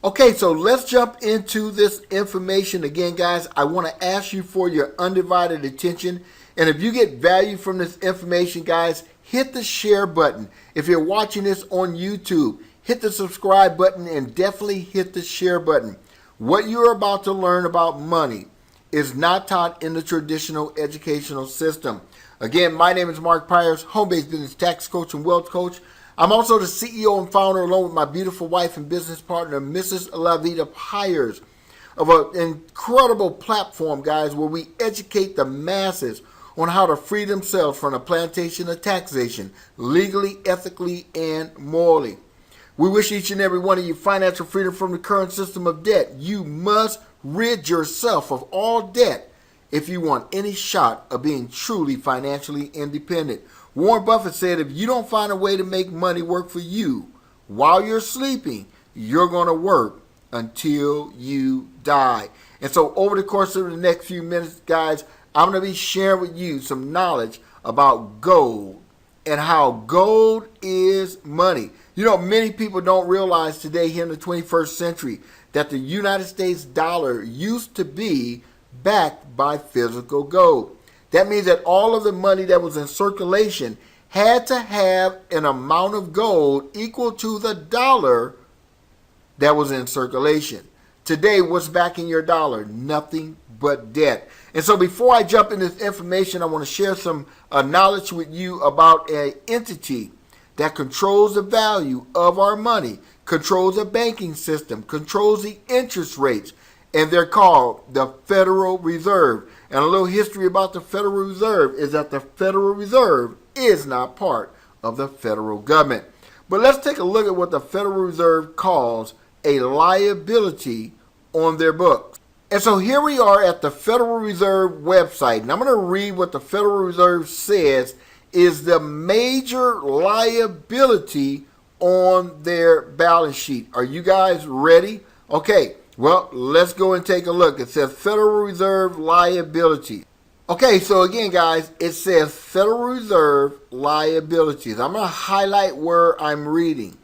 Okay, so let's jump into this information. Again, guys, I want to ask you for your undivided attention. And if you get value from this information, guys, hit the share button. If you're watching this on YouTube, hit the subscribe button and definitely hit the share button. What you're about to learn about money is not taught in the traditional educational system. Again, my name is Mark Pyers, home-based business tax coach and wealth coach. I'm also the CEO and founder, along with my beautiful wife and business partner, Mrs. Lavita Pyers, of an incredible platform, guys, where we educate the masses on how to free themselves from the plantation of taxation, legally, ethically, and morally. We wish each and every one of you financial freedom from the current system of debt. You must rid yourself of all debt if you want any shot of being truly financially independent. Warren Buffett said, if you don't find a way to make money work for you while you're sleeping, you're going to work until you die. And so over the course of the next few minutes, guys, I'm going to be sharing with you some knowledge about gold and how gold is money. You know, many people don't realize today here in the 21st century that the United States dollar used to be backed by physical gold. That means that all of the money that was in circulation had to have an amount of gold equal to the dollar that was in circulation. Today, what's backing your dollar? Nothing but debt. And so before I jump into this information, I want to share some knowledge with you about an entity that controls the value of our money, controls the banking system, controls the interest rates, and they're called the Federal Reserve. And a little history about the Federal Reserve is that the Federal Reserve is not part of the federal government. But let's take a look at what the Federal Reserve calls a liability on their books. And so here we are at the Federal Reserve website, and I'm going to read what the Federal Reserve says is the major liability on their balance sheet. Are you guys ready? Okay. Well, let's go and take a look. It says Federal Reserve liability. Okay, so again, guys, it says Federal Reserve liabilities. I'm going to highlight where I'm reading.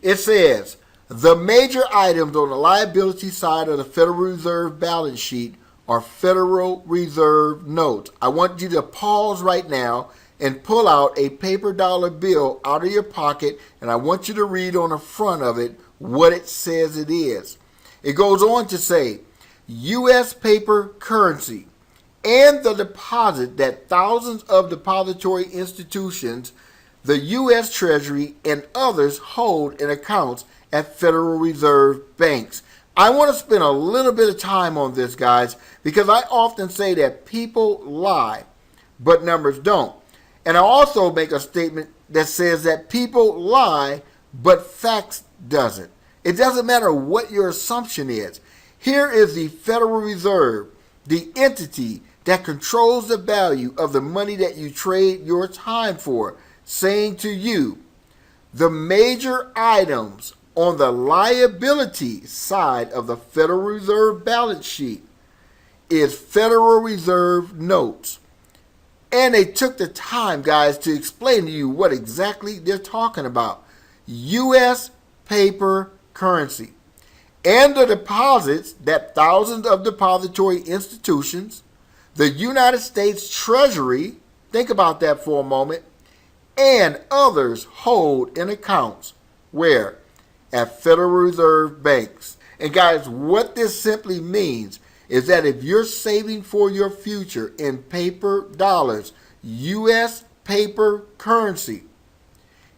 It says, the major items on the liability side of the Federal Reserve balance sheet are Federal Reserve notes. I want you to pause right now and pull out a paper dollar bill out of your pocket, and I want you to read on the front of it what it says it is. It goes on to say, U.S. paper currency and the deposit that thousands of depository institutions, the U.S. Treasury, and others hold in accounts at Federal Reserve banks. I want to spend a little bit of time on this, guys, because I often say that people lie, but numbers don't. And I also make a statement that says that people lie, but facts doesn't. It doesn't matter what your assumption is. Here is the Federal Reserve, the entity that controls the value of the money that you trade your time for, saying to you, the major items on the liability side of the Federal Reserve balance sheet is Federal Reserve notes. And they took the time, guys, to explain to you what exactly they're talking about. U.S. paper currency and the deposits that thousands of depository institutions, the United States Treasury, think about that for a moment, and others hold in accounts where? At Federal Reserve banks. And guys, what this simply means is that if you're saving for your future in paper dollars, U.S. paper currency,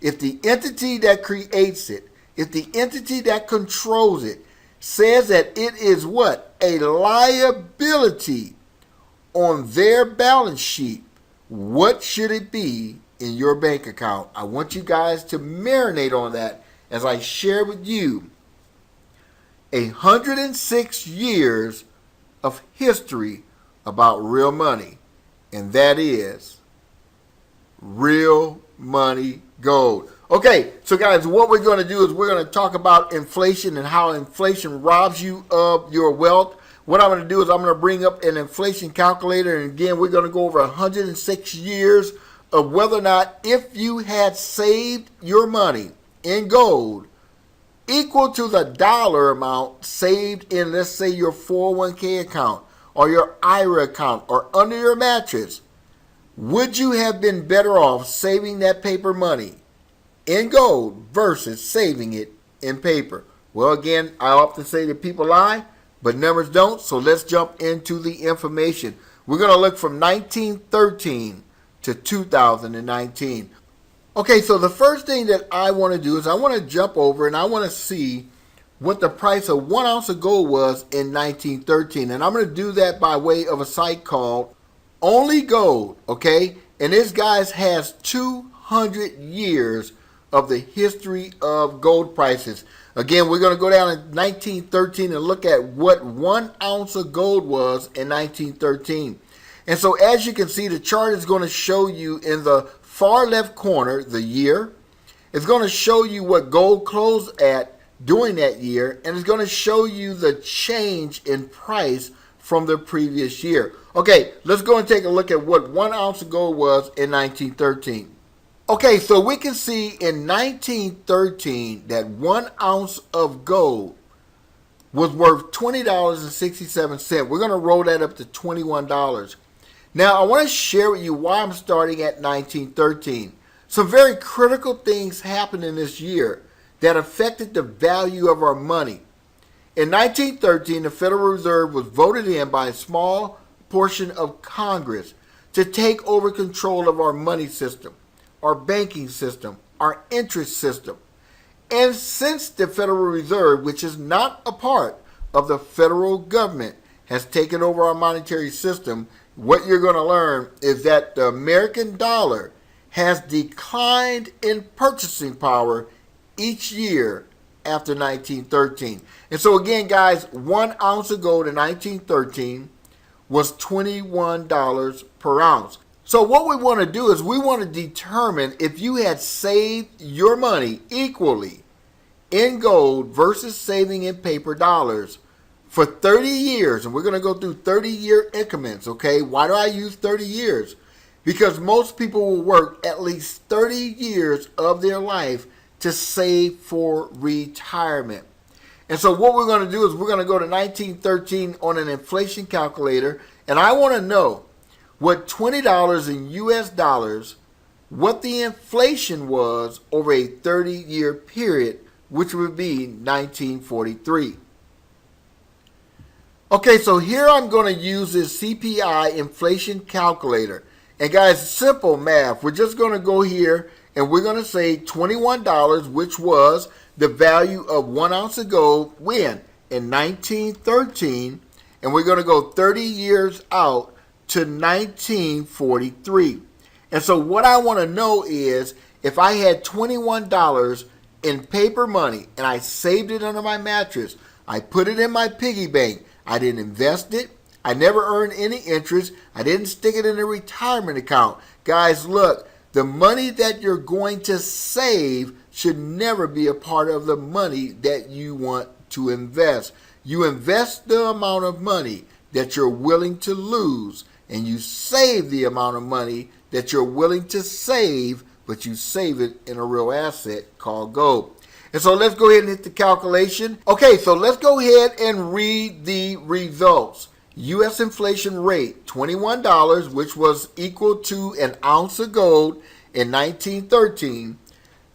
if the entity that creates it, if the entity that controls it says that it is what? A liability on their balance sheet, what should it be in your bank account? I want you guys to marinate on that as I share with you 106 years of history about real money, and that is real money gold. Okay, so guys, what we're going to do is we're going to talk about inflation and how inflation robs you of your wealth. What I'm going to do is I'm going to bring up an inflation calculator, and again, we're going to go over 106 years of whether or not if you had saved your money in gold, equal to the dollar amount saved in, let's say, your 401k account or your IRA account or under your mattress, would you have been better off saving that paper money in gold versus saving it in paper? Well, again, I often say that people lie, but numbers don't. So let's jump into the information. We're going to look from 1913 to 2019. Okay, so the first thing that I want to do is I want to jump over and I want to see what the price of 1 ounce of gold was in 1913. And I'm going to do that by way of a site called Only Gold, okay? And this guy has 200 years of the history of gold prices. Again, we're going to go down in 1913 and look at what 1 ounce of gold was in 1913. And so as you can see, the chart is going to show you in the far left corner the year. It's going to show you what gold closed at during that year, and it's going to show you the change in price from the previous year. Okay, let's go and take a look at what 1 ounce of gold was in 1913. Okay, so we can see in 1913 that 1 ounce of gold was worth $20.67. We're going to roll that up to $21. Now, I want to share with you why I'm starting at 1913. Some very critical things happened in this year that affected the value of our money. In 1913, the Federal Reserve was voted in by a small portion of Congress to take over control of our money system, our banking system, our interest system. And since the Federal Reserve, which is not a part of the federal government, has taken over our monetary system, what you're going to learn is that the American dollar has declined in purchasing power each year after 1913. And so again, guys, 1 ounce of gold in 1913 was $21 per ounce. So what we want to do is we want to determine if you had saved your money equally in gold versus saving in paper dollars for 30 years. And we're going to go through 30-year increments, okay? Why do I use 30 years? Because most people will work at least 30 years of their life to save for retirement. And so what we're going to do is we're going to go to 1913 on an inflation calculator, and I want to know what $20 in US dollars, what the inflation was over a 30-year period, which would be 1943. Okay, so here I'm going to use this CPI inflation calculator. And guys, simple math. We're just going to go here and we're going to say $21, which was the value of 1 ounce of gold when? In 1913. And we're going to go 30 years out to 1943. And so what I want to know is if I had $21 in paper money and I saved it under my mattress, I put it in my piggy bank, I didn't invest it, I never earned any interest, I didn't stick it in a retirement account. Guys, look, the money that you're going to save should never be a part of the money that you want to invest. You invest the amount of money that you're willing to lose, and you save the amount of money that you're willing to save, but you save it in a real asset called gold. And so let's go ahead and hit the calculation. Okay, so let's go ahead and read the results. U.S. inflation rate, $21, which was equal to an ounce of gold in 1913,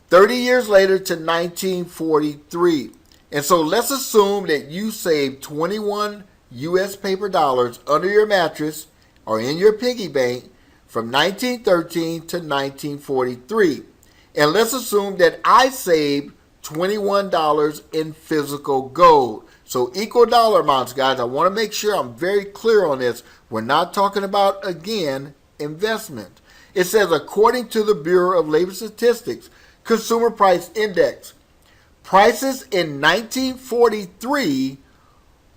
30 years later to 1943. And so let's assume that you saved 21 U.S. paper dollars under your mattress or in your piggy bank from 1913 to 1943. And let's assume that I saved $21 in physical gold. So equal dollar amounts, guys. I want to make sure I'm very clear on this. We're not talking about, again, investment. It says, according to the Bureau of Labor Statistics, Consumer Price Index, prices in 1943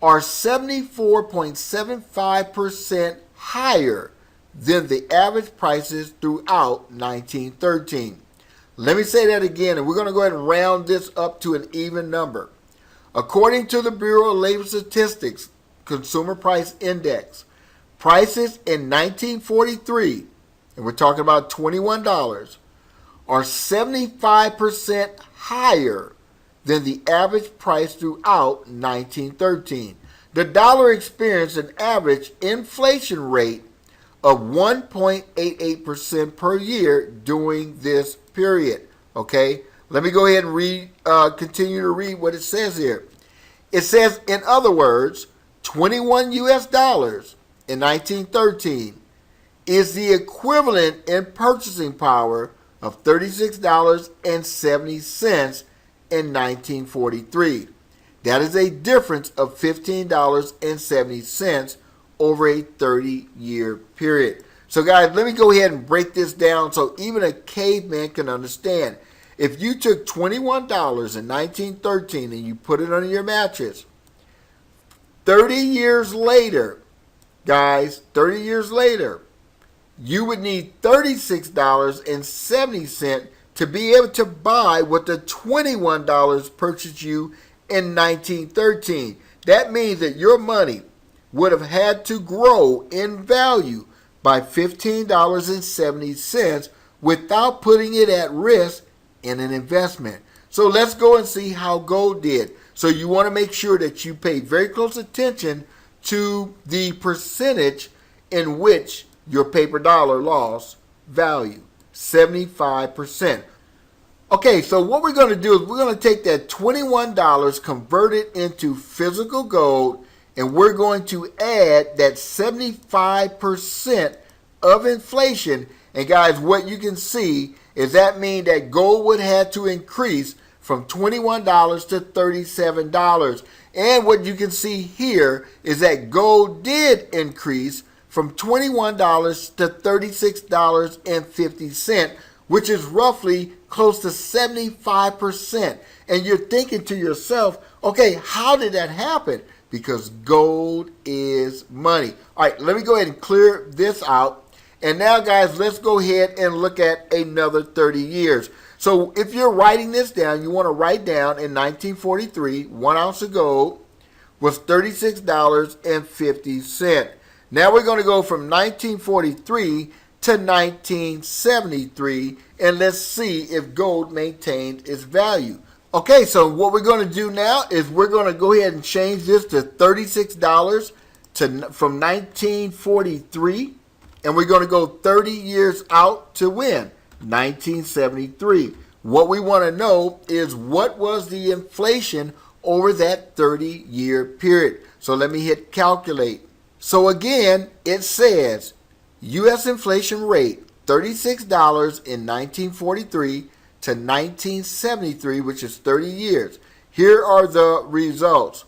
are 74.75% higher than the average prices throughout 1913. Let me say that again, and we're going to go ahead and round this up to an even number. According to the Bureau of Labor Statistics Consumer Price Index, prices in 1943, and we're talking about $21, are 75% higher than the average price throughout 1913. The dollar experienced an average inflation rate of 1.88% per year during this period. Okay, let me go ahead and continue to read what it says here. It says, in other words, 21 US dollars in 1913 is the equivalent in purchasing power of $36.70 in 1943. That is a difference of $15.70 over a 30-year period. So guys, let me go ahead and break this down so even a caveman can understand. If you took $21 in 1913 and you put it under your mattress, 30 years later, guys, 30 years later, you would need $36.70 to be able to buy what the $21 purchased you in 1913. That means that your money would have had to grow in value by $15.70 without putting it at risk in an investment. So let's go and see how gold did. So you want to make sure that you pay very close attention to the percentage in which your paper dollar lost value, 75%. Okay, so what we're going to do is we're going to take that $21, convert it into physical gold, and we're going to add that 75% of inflation. And guys, what you can see is that means that gold would have to increase from $21 to $37. And what you can see here is that gold did increase from $21 to $36.50, which is roughly close to 75%. And you're thinking to yourself, okay, how did that happen? Because gold is money. All right, let me go ahead and clear this out. And now, guys, let's go ahead and look at another 30 years. So if you're writing this down, you want to write down in 1943, 1 ounce of gold was $36.50. Now we're going to go from 1943 to 1973, and let's see if gold maintained its value. Okay, so what we're going to do now is we're going to go ahead and change this to $36 from 1943. And we're going to go 30 years out to when? 1973. What we want to know is what was the inflation over that 30-year period. So let me hit calculate. So again, it says U.S. inflation rate, $36 in 1943 to 1973, which is 30 years. Here are the results.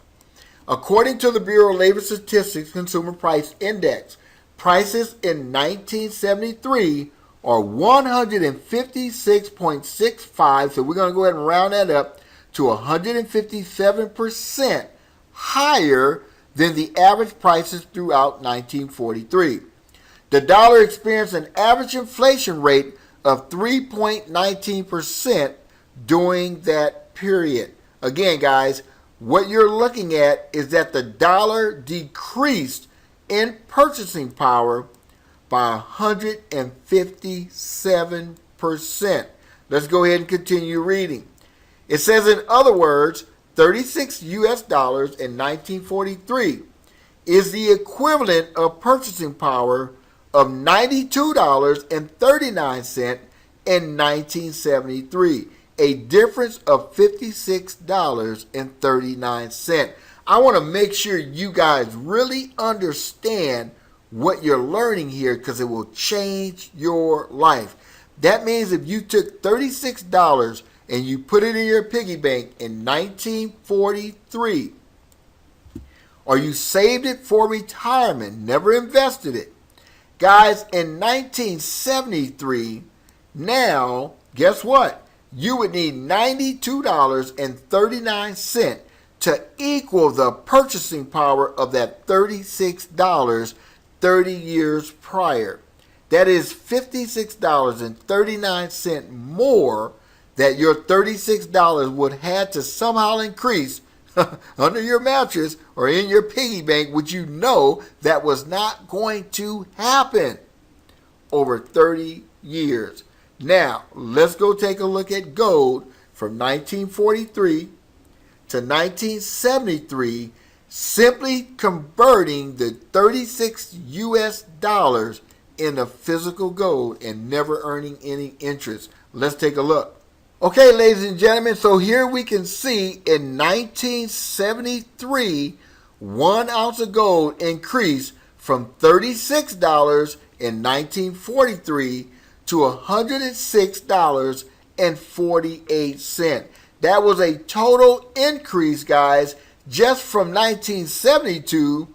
According to the Bureau of Labor Statistics Consumer Price Index, prices in 1973 are 156.65, so we're going to go ahead and round that up to 157% higher than the average prices throughout 1943. The dollar experienced an average inflation rate of 3.19% during that period. Again, guys, what you're looking at is that the dollar decreased in purchasing power by 157%. Let's go ahead and continue reading. It says, in other words, 36 US dollars in 1943 is the equivalent of purchasing power of $92.39 in 1973, a difference of $56.39. I want to make sure you guys really understand what you're learning here because it will change your life. That means if you took $36 and you put it in your piggy bank in 1943, or you saved it for retirement, never invested it, guys, in 1973, now, guess what? You would need $92.39 to equal the purchasing power of that $36 30 years prior. That is $56.39 more that your $36 would have to somehow increase under your mattress or in your piggy bank, which you know that was not going to happen over 30 years. Now, let's go take a look at gold from 1943 to 1973, simply converting the 36 US dollars into physical gold and never earning any interest. Let's take a look. Okay, ladies and gentlemen, so here we can see in 1973, 1 ounce of gold increased from $36 in 1943 to $106.48. That was a total increase, guys, just from 1972 to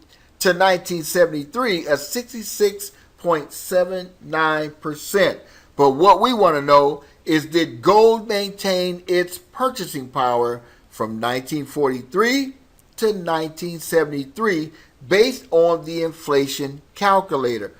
1973, a 66.79%. But what we want to know is, did gold maintain its purchasing power from 1943 to 1973 based on the inflation calculator?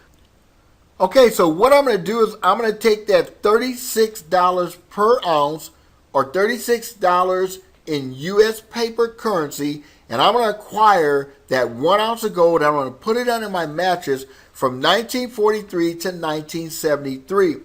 Okay, so what I'm going to do is I'm going to take that $36 per ounce, or $36 in U.S. paper currency, and I'm going to acquire that 1 ounce of gold. I'm going to put it under my mattress from 1943 to 1973.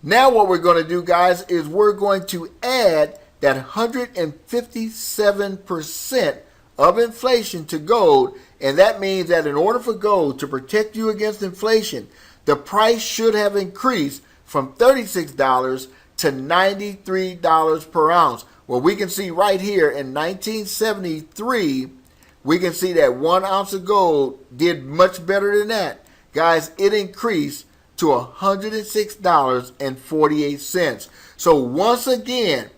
Now what we're going to do, guys, is we're going to add that 157% of inflation to gold, and that means that in order for gold to protect you against inflation, the price should have increased from $36 to $93 per ounce. Well, we can see right here in 1973, we can see that 1 ounce of gold did much better than that. Guys, it increased to $106.48. So once again,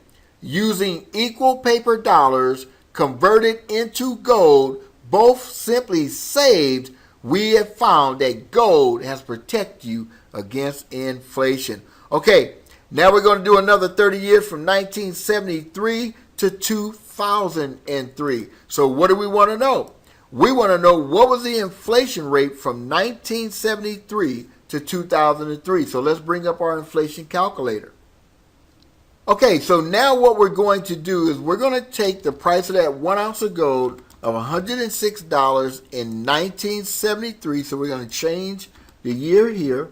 using equal paper dollars converted into gold, both simply saved, we have found that gold has protected you against inflation. Okay, now we're going to do another 30 years from 1973 to 2003. So what do we want to know? We want to know what was the inflation rate from 1973 to 2003. So let's bring up our inflation calculator. Okay, so now what we're going to do is we're going to take the price of that 1 ounce of gold of $106 in 1973. So we're going to change the year here.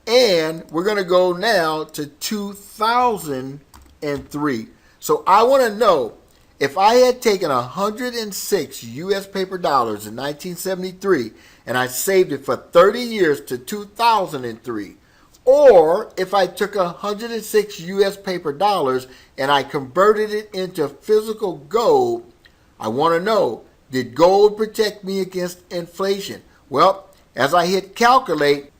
And we're going to go now to 2003. So I want to know, if I had taken 106 US paper dollars in 1973 and I saved it for 30 years to 2003, or if I took 106 US paper dollars and I converted it into physical gold, I want to know, did gold protect me against inflation? Well, as I hit calculate,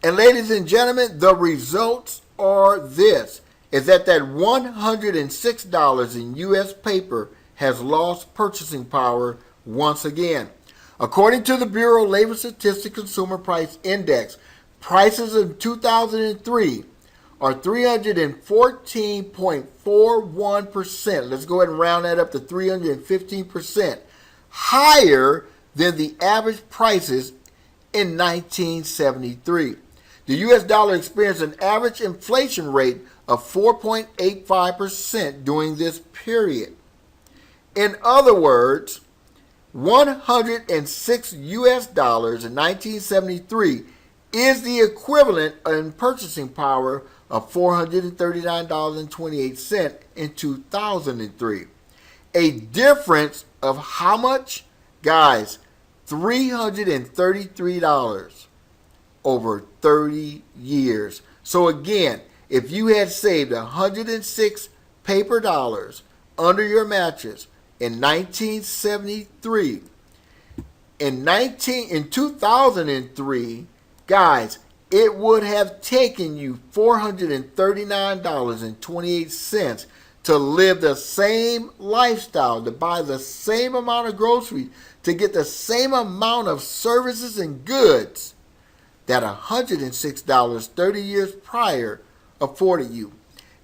and ladies and gentlemen, the results are this, is that $106 in U.S. paper has lost purchasing power once again. According to the Bureau of Labor Statistics Consumer Price Index, prices in 2003 are 314.41%. Let's go ahead and round that up to 315%, higher than the average prices in 1973. The U.S. dollar experienced an average inflation rate of 4.85% during this period. In other words, 106 U.S. dollars in 1973 is the equivalent in purchasing power of $439.28 in 2003. A difference of how much? Guys, $333 over 30 years. So again, if you had saved 106 paper dollars under your mattress in 1973, in 2003, guys, it would have taken you $439.28 to live the same lifestyle, to buy the same amount of groceries, to get the same amount of services and goods that $106 30 years prior afforded you.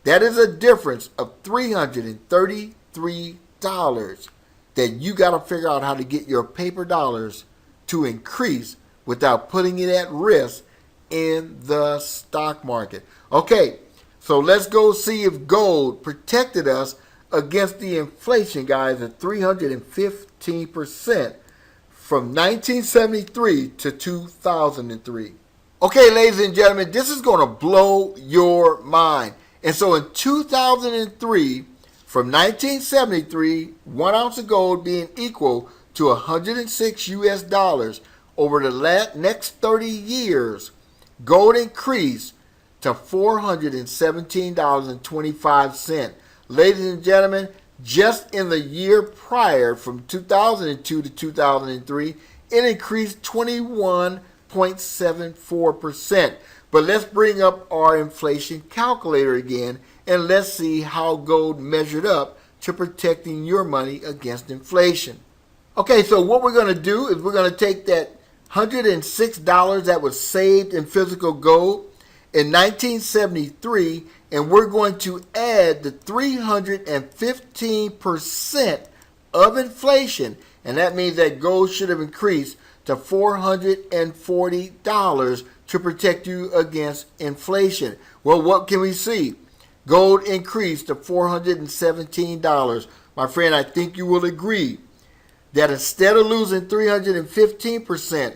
That is a difference of $333 that you got to figure out how to get your paper dollars to increase without putting it at risk in the stock market. Okay, so let's go see if gold protected us against the inflation, guys, at 315% from 1973 to 2003. Okay, ladies and gentlemen, this is going to blow your mind. And so in 2003, from 1973, 1 ounce of gold being equal to 106 US dollars. Over the next 30 years, gold increased to $417.25. Ladies and gentlemen, just in the year prior, from 2002 to 2003, it increased 21.74%. But let's bring up our inflation calculator again, and let's see how gold measured up to protecting your money against inflation. Okay, so what we're going to do is we're going to take that $106 that was saved in physical gold in 1973, and we're going to add the 315% of inflation, and that means that gold should have increased to $440 to protect you against inflation. Well, what can we see? Gold increased to $417. My friend, I think you will agree that instead of losing 315%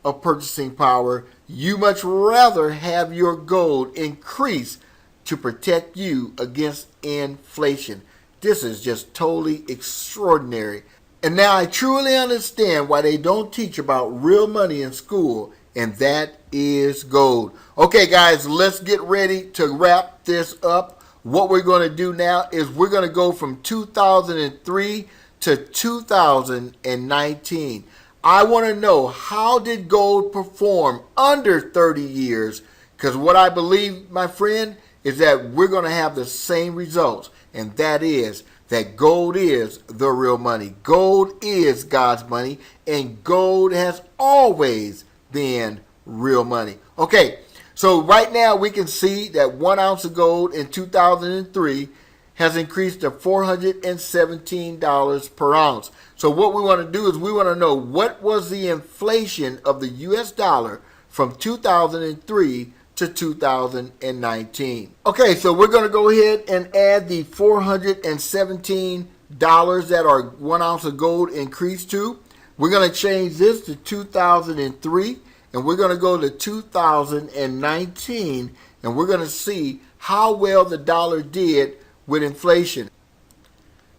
of purchasing power, you much rather have your gold increase to protect you against inflation. This is just totally extraordinary. And now I truly understand why they don't teach about real money in school, and that is gold. Okay, guys, let's get ready to wrap this up. What we're going to do now is we're going to go from 2003 to 2019. I want to know, how did gold perform under 30 years? Because what I believe, my friend, is that we're going to have the same results, and that is that gold is the real money. Gold is God's money, and gold has always been real money. Okay, so right now we can see that 1 ounce of gold in 2003 has increased to $417 per ounce. So what we want to do is we want to know, what was the inflation of the US dollar from 2003 to 2019. Okay, so we're going to go ahead and add the $417 that our 1 ounce of gold increased to. We're going to change this to 2003, and we're going to go to 2019, and we're going to see how well the dollar did with inflation.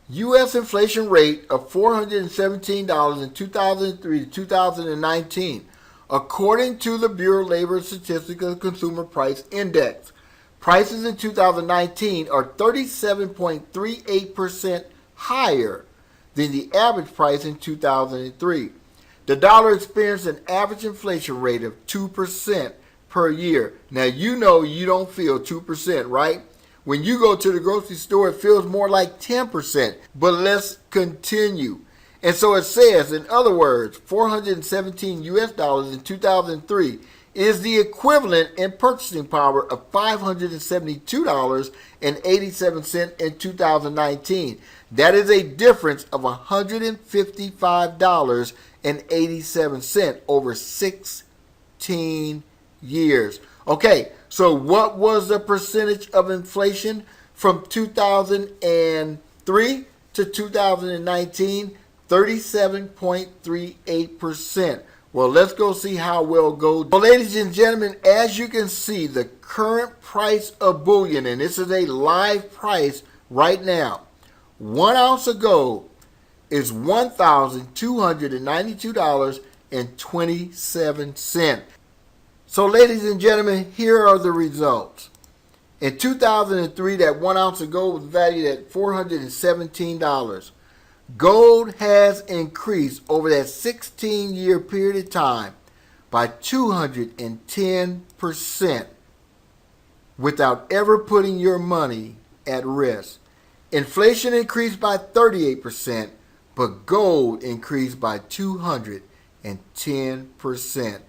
U.S. inflation rate of $417 in 2003 to 2019. According to the Bureau of Labor Statistics and Consumer Price Index, prices in 2019 are 37.38% higher than the average price in 2003. The dollar experienced an average inflation rate of 2% per year. Now, you know you don't feel 2%, right? When you go to the grocery store, it feels more like 10%. But let's continue. And so it says, in other words, 417 US dollars in 2003 is the equivalent in purchasing power of $572.87 in 2019. That is a difference of $155.87 over 16 years. Okay, so what was the percentage of inflation from 2003 to 2019? 37.38%. Well, let's go see how well gold. Well, ladies and gentlemen, as you can see, the current price of bullion, and this is a live price right now, 1 ounce of gold is $1,292.27. So, ladies and gentlemen, here are the results. In 2003, that 1 ounce of gold was valued at $417. Gold has increased over that 16-year period of time by 210% without ever putting your money at risk. Inflation increased by 38%, but gold increased by 210%.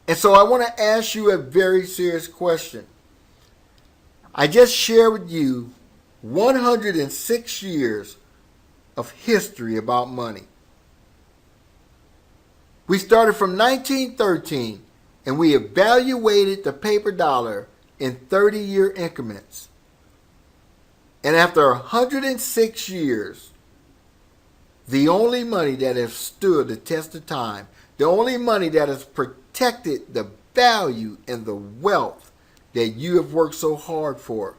And so I want to ask you a very serious question. I just shared with you 106 years of history about money. We started from 1913, and we evaluated the paper dollar in 30-year increments. And after 106 years, the only money that has stood the test of time, the only money that has protected the value and the wealth that you have worked so hard for,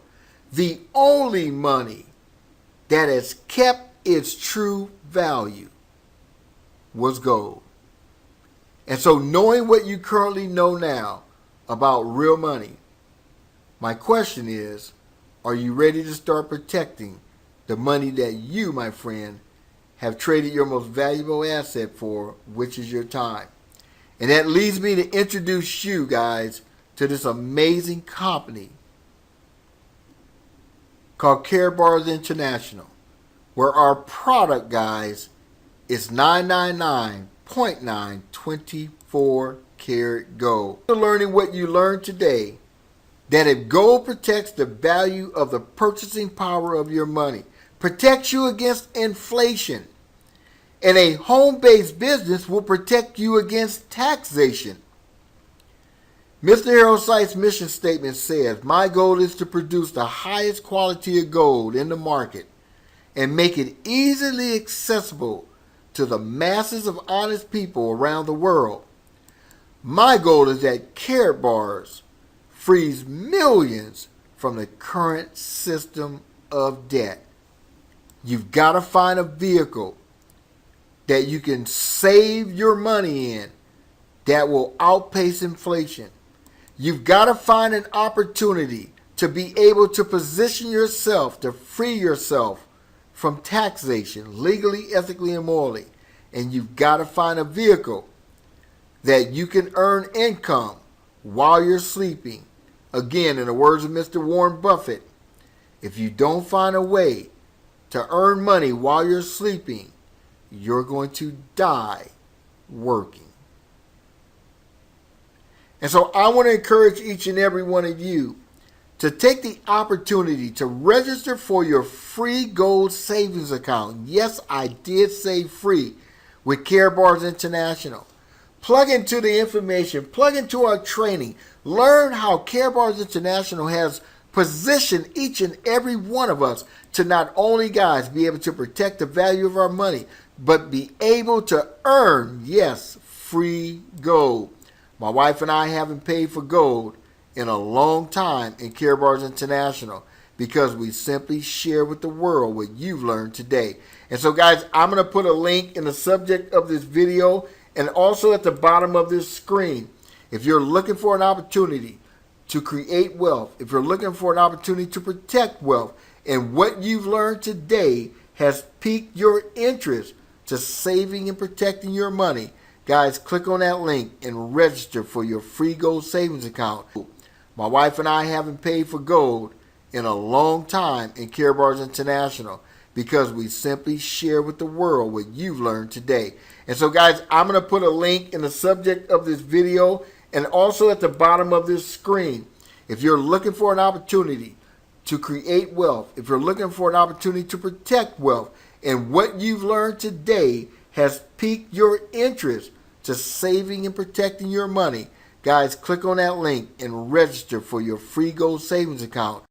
the only money that has kept its true value was gold. And so knowing what you currently know now about real money, my question is, are you ready to start protecting the money that you, my friend, have traded your most valuable asset for, which is your time? And that leads me to introduce you guys to this amazing company called Karatbars International, where our product, guys, is 999.924 karat gold. After learning what you learned today, that if gold protects the value of the purchasing power of your money, protects you against inflation, and a home-based business will protect you against taxation. Mr. Harold Seitz's mission statement says, my goal is to produce the highest quality of gold in the market and make it easily accessible to the masses of honest people around the world. My goal is that Karatbars frees millions from the current system of debt. You've got to find a vehicle that you can save your money in that will outpace inflation. You've got to find an opportunity to be able to position yourself to free yourself from taxation, legally, ethically, and morally. And you've got to find a vehicle that you can earn income while you're sleeping. Again, in the words of Mr. Warren Buffett, if you don't find a way to earn money while you're sleeping, you're going to die working. And so I want to encourage each and every one of you to take the opportunity to register for your free gold savings account. Yes, I did say free with Karatbars International. Plug into the information, plug into our training, learn how Karatbars International has positioned each and every one of us to not only, guys, be able to protect the value of our money, but be able to earn, yes, free gold. My wife and I haven't paid for gold in a long time in Karatbars International because we simply share with the world what you've learned today. And so, guys, I'm going to put a link in the subject of this video and also at the bottom of this screen. If you're looking for an opportunity to create wealth, if you're looking for an opportunity to protect wealth, and what you've learned today has piqued your interest to saving and protecting your money, guys, click on that link and register for your free gold savings account. My wife and I haven't paid for gold in a long time in Karatbars International because we simply share with the world what you've learned today. And so, guys, I'm going to put a link in the subject of this video and also at the bottom of this screen. If you're looking for an opportunity to create wealth, if you're looking for an opportunity to protect wealth, and what you've learned today has piqued your interest to saving and protecting your money, guys, click on that link and register for your free gold savings account.